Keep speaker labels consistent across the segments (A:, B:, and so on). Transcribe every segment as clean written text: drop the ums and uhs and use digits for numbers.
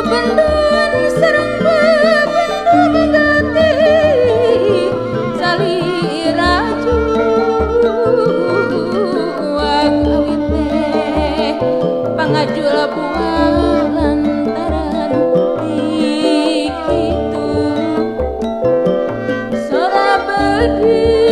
A: bebendun sareng bebendun gati saliraju awit teh pangajul buah lantaran utik itu sora begi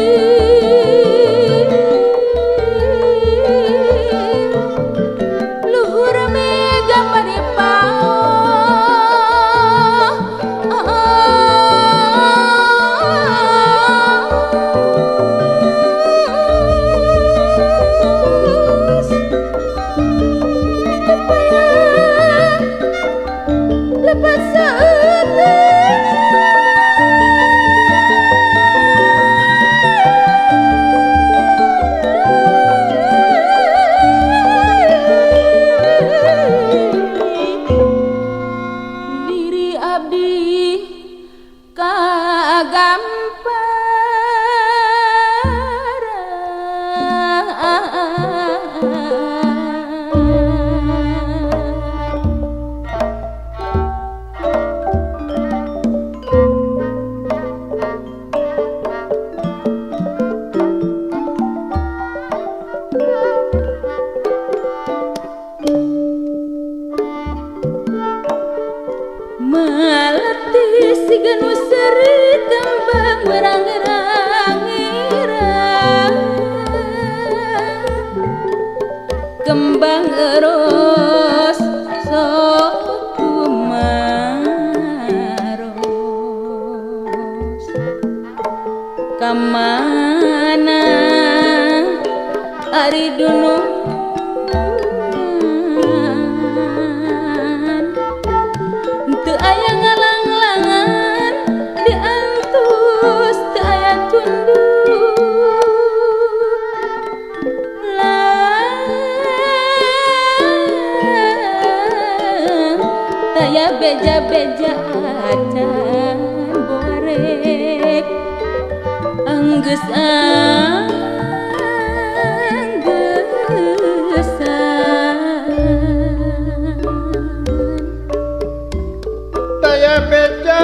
A: melatih si ganu seri kembang merang-rang kembang eros sok kumaros kamana ari dunung aya ngalang-langan diantus teu aya tunduk taya beja-beja acan borek anggeus
B: beja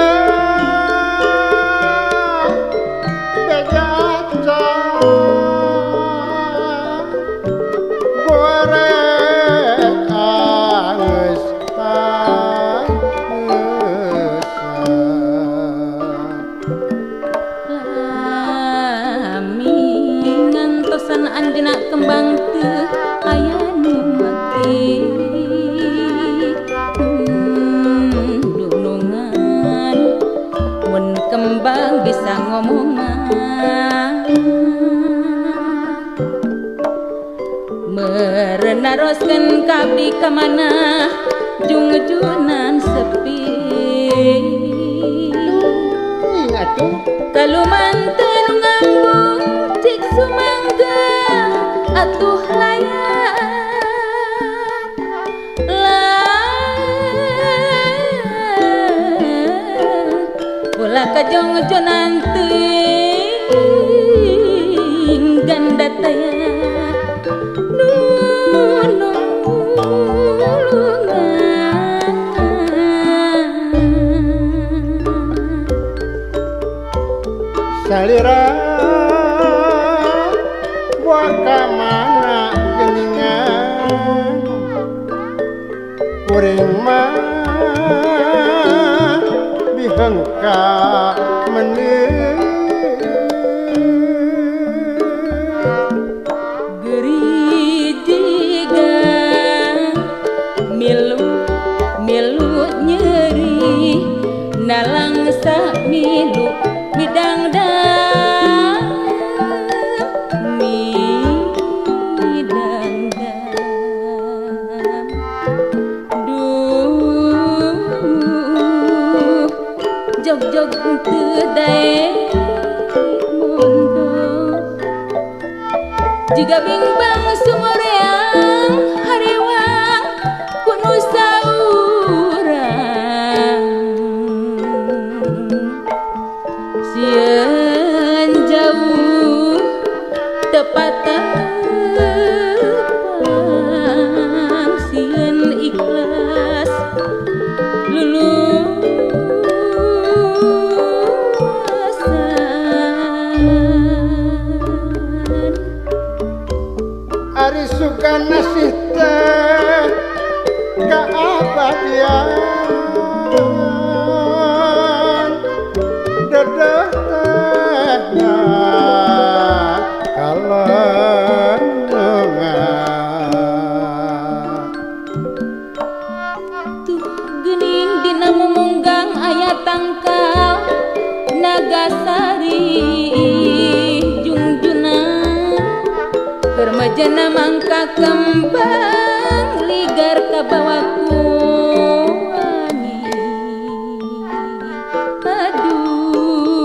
B: beja goreng angus
A: lami ngantosan anjeunna kembang teu aya nu mati kembang bisa ngomongan merenaroskeun kabdi ka mana jungjunan sepi
B: atuh
A: kalumanten ngambung cik sumangga atuh layan ulah kajong-jonan teuing ganda taya
B: salira buah kamana geningan kuring mah bihengka meneu
A: gerijiga milu nyeri nalang sa milu midangdang jog-jog teu dae mondok jiga bimbang sumoreang harewang kudu saurang sieun jauh tepatang sieun ikhlas
B: karena sita keabadian dedehna kalengan
A: tuh geuning dina mumunggang aya tangkal Nagasari jungjungan kermajana mangka kembang ligar kabawaku aduh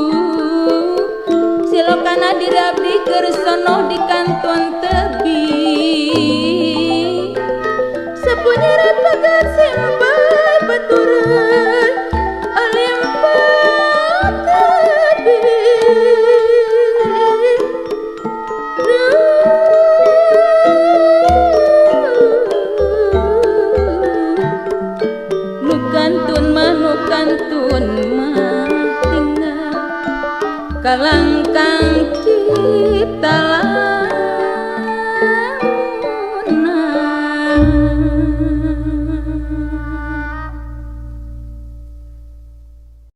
A: silokana dirabdi kersono di kanton tebing sapunyerat pagar simpai baturan alim Nukantun mah tinggal kalangkang cipta